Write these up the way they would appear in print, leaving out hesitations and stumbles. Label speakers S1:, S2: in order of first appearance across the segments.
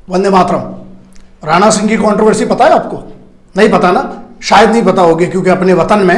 S1: वंदे मातरम। राणा सिंह की कंट्रोवर्सी पता है आपको? नहीं पता ना, शायद नहीं पता होगी, क्योंकि अपने वतन में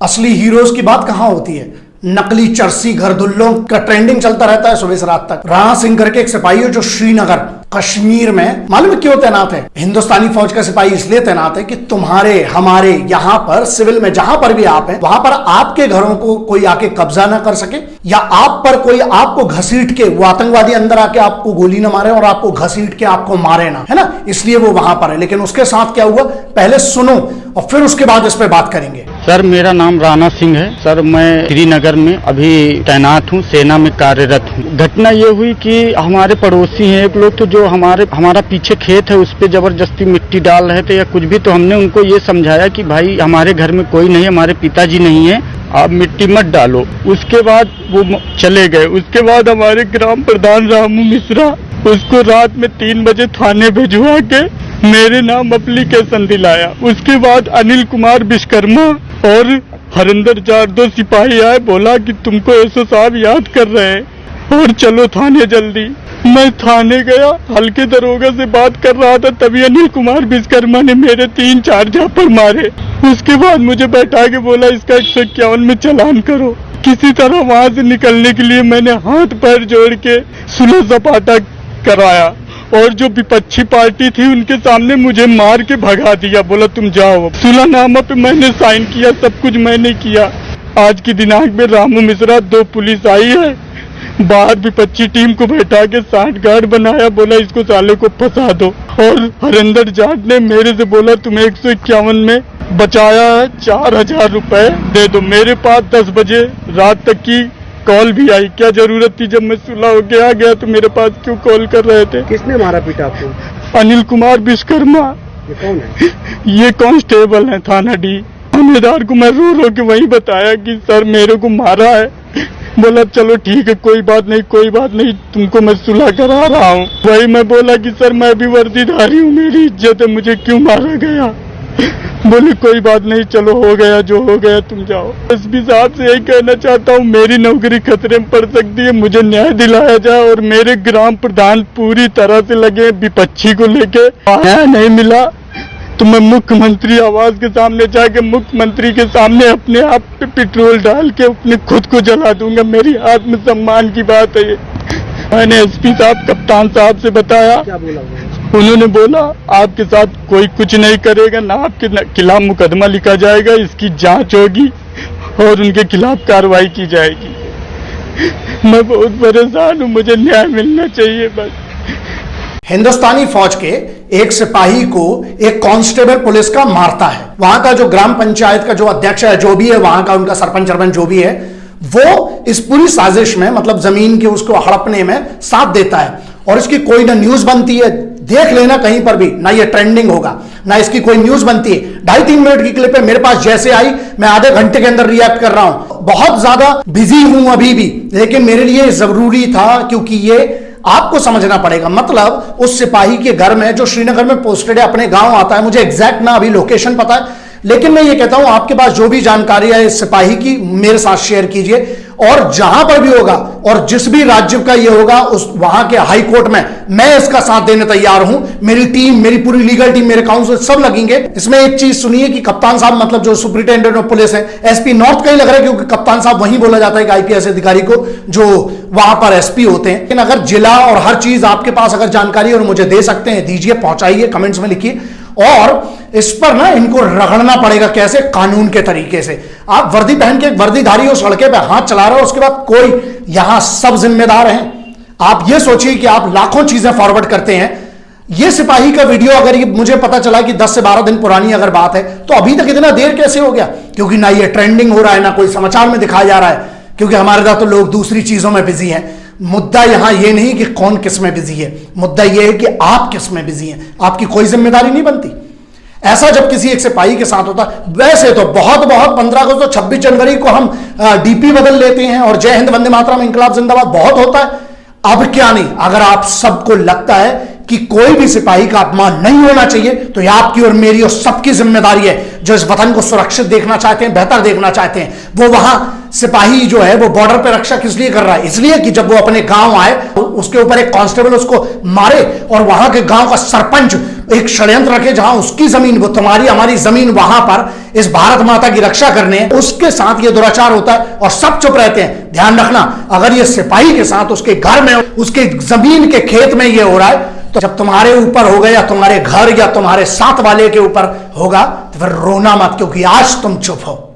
S1: असली हीरोज की बात कहां होती है। नकली चरसी घरदुल्लों का ट्रेंडिंग चलता रहता है सुबह से रात तक। राणा सिंह करके एक सिपाही है जो श्रीनगर कश्मीर में, मालूम है क्यों तैनात है? हिंदुस्तानी फौज का सिपाही इसलिए तैनात है कि तुम्हारे हमारे यहां पर सिविल में जहां पर भी आप हैं वहां पर आपके घरों को कोई आके कब्जा ना कर सके, या आप पर कोई आपको घसीट के, वो आतंकवादी अंदर आके आपको गोली ना मारे और आपको घसीट के आपको मारे ना, है ना, इसलिए वो वहां पर है। लेकिन उसके साथ क्या हुआ पहले सुनो और फिर उसके बाद इस पे बात करेंगे।
S2: सर मेरा नाम राणा सिंह है। सर मैं श्रीनगर में अभी तैनात हूँ, सेना में कार्यरत हूँ। घटना ये हुई कि हमारे पड़ोसी हैं एक लोग, तो जो हमारा पीछे खेत है उस पे जबरदस्ती मिट्टी डाल रहे थे या कुछ भी, तो हमने उनको ये समझाया कि भाई हमारे घर में कोई नहीं है, हमारे पिताजी नहीं है, आप मिट्टी मत डालो। उसके बाद वो चले गए। उसके बाद हमारे ग्राम प्रधान रामू मिश्रा उसको रात में 3 बजे थाने भिजवा के मेरे नाम एप्लीकेशन दिलाया। उसके बाद अनिल कुमार विश्वकर्मा और हरिंदर जाट 2 सिपाही आए, बोला कि तुमको एसओ साहब याद कर रहे हैं और चलो थाने जल्दी। मैं थाने गया, हल्के दरोगा से बात कर रहा था, तभी अनिल कुमार विश्वकर्मा ने मेरे 3-4 झापड़ मारे। उसके बाद मुझे बैठा के बोला इसका 151 में चालान करो। किसी तरह वहां से निकलने के लिए मैंने हाथ पैर जोड़ के सुलह सपाटा कराया और जो विपक्षी पार्टी थी उनके सामने मुझे मार के भगा दिया, बोला तुम जाओ। सुलहनामा पे मैंने साइन किया, सब कुछ मैंने किया। आज की दिनांक में रामू मिश्रा 2 पुलिस आई है, बाहर विपक्षी टीम को बैठा के 60 गार्ड बनाया, बोला इसको साले को फंसा दो। और हरिंदर जाट ने मेरे से बोला तुम्हें 151 में बचाया है, 4000 रुपए दे दो। मेरे पास 10 बजे रात तक की कॉल भी आई, क्या जरूरत थी? जब मैं सुलह होके आ गया तो मेरे पास क्यों कॉल कर रहे थे?
S3: किसने मारा पीटा आपको?
S2: अनिल कुमार विश्वकर्मा।
S3: ये कौन है?
S2: ये कांस्टेबल है थाना डी। थानेदार को मैं रो रो के वही बताया कि सर मेरे को मारा है। बोला चलो ठीक है, कोई बात नहीं, तुमको मैं सुलह करा रहा हूँ। वही मैं बोला कि सर मैं भी वर्दीधारी हूँ, मेरी इज्जत है, मुझे क्यों मारा गया? बोले कोई बात नहीं, चलो हो गया जो हो गया, तुम जाओ। एसपी साहब से यही कहना चाहता हूँ, मेरी नौकरी खतरे में पड़ सकती है, मुझे न्याय दिलाया जाए। और मेरे ग्राम प्रधान पूरी तरह से लगे विपक्षी को लेके, न्याय नहीं मिला तो मैं मुख्यमंत्री आवास के सामने जाके मुख्यमंत्री के सामने अपने आप पे पेट्रोल डाल के अपने खुद को जला दूंगा। मेरी आत्मसम्मान की बात है ये। मैंने एसपी साहब कप्तान साहब से बताया,
S3: क्या बोला?
S2: उन्होंने बोला आपके साथ कोई कुछ नहीं करेगा, ना आपके खिलाफ मुकदमा लिखा जाएगा, इसकी जांच होगी और उनके खिलाफ कार्रवाई की जाएगी। मैं बहुत परेशान हूँ, मुझे न्याय मिलना चाहिए बस।
S1: हिंदुस्तानी फौज के एक सिपाही को एक कांस्टेबल पुलिस का मारता है। वहां का जो ग्राम पंचायत का जो अध्यक्ष है, जो भी है वहां का, उनका सरपंच सरपंच जो भी है, वो इस पूरी साजिश में, मतलब जमीन के उसको हड़पने में साथ देता है। और इसकी कोई ना न्यूज बनती है, देख लेना कहीं पर भी, ना ये ट्रेंडिंग होगा, ना इसकी कोई न्यूज बनती है। 2.5-3 मिनट की क्लिप है, मेरे पास जैसे आई मैं आधे घंटे के अंदर रिएक्ट कर रहा हूं। बहुत ज्यादा बिजी हूं अभी भी, लेकिन मेरे लिए जरूरी था, क्योंकि ये आपको समझना पड़ेगा। मतलब उस सिपाही के घर में जो श्रीनगर में पोस्टेड है, अपने गांव आता है, मुझे एग्जैक्ट ना अभी लोकेशन पता है, लेकिन मैं ये कहता हूं आपके पास जो भी जानकारी है इस सिपाही की, मेरे साथ शेयर कीजिए। और जहां पर भी होगा और जिस भी राज्य का ये होगा, उस वहां के हाई कोर्ट में मैं इसका साथ देने तैयार हूं। मेरी टीम, मेरी पूरी लीगल टीम, मेरे काउंसिल सब लगेंगे। इसमें एक चीज सुनिए कि कप्तान साहब, मतलब जो सुपरिटेंडेंट ऑफ पुलिस है, एसपी नॉर्थ का ही लग रहा है, क्योंकि कप्तान साहब वही बोला जाता है कि आईपीएस अधिकारी को जो वहां पर एसपी होते हैं। लेकिन अगर जिला और हर चीज आपके पास अगर जानकारी और मुझे दे सकते हैं, दीजिए, पहुंचाइए, कमेंट्स में लिखिए। और इस पर ना इनको रगड़ना पड़ेगा, कैसे? कानून के तरीके से। आप वर्दी पहन के वर्दीधारी हो, सड़के पे हाथ चला रहे हो, उसके बाद कोई, यहां सब जिम्मेदार हैं। आप ये सोचिए कि आप लाखों चीजें फॉरवर्ड करते हैं। ये सिपाही का वीडियो अगर ये मुझे पता चला कि 10 से 12 दिन पुरानी अगर बात है, तो अभी तक इतना देर कैसे हो गया? क्योंकि ना ये ट्रेंडिंग हो रहा है, ना कोई समाचार में दिखाया जा रहा है, क्योंकि हमारे साथ तो लोग दूसरी चीजों में बिजी हैं। मुद्दा यहां यह नहीं कि कौन किस में बिजी है, मुद्दा यह है कि आप किस में बिजी हैं। आपकी कोई जिम्मेदारी नहीं बनती। ऐसा जब किसी एक सिपाही के साथ होता, वैसे तो बहुत 15 अगस्त तो 26 जनवरी को हम डीपी बदल लेते हैं और जय हिंद वंदे मातरम इंकलाब जिंदाबाद बहुत होता है। अब क्या नहीं, अगर आप सबको लगता है कि कोई भी सिपाही का अपमान नहीं होना चाहिए, तो यह आपकी और मेरी और सबकी जिम्मेदारी है जो इस वतन को सुरक्षित देखना चाहते हैं, बेहतर देखना चाहते हैं। वो वहां सिपाही जो है वो बॉर्डर पे रक्षा किस लिए कर रहा है? इसलिए कि जब वो अपने गांव आए उसके ऊपर एक कांस्टेबल उसको मारे और वहां के गांव का सरपंच एक षड्यंत्र रखे जहां उसकी जमीन, वो तुम्हारी हमारी जमीन वहां पर इस भारत माता की रक्षा करने, उसके साथ ये दुराचार होता है और सब चुप रहते हैं। ध्यान रखना, अगर ये सिपाही के साथ उसके घर में, उसके जमीन के खेत में ये हो रहा है, तो जब तुम्हारे ऊपर होगा या तुम्हारे घर या तुम्हारे साथ वाले के ऊपर होगा तो फिर रोना मत, क्योंकि आज तुम चुप हो।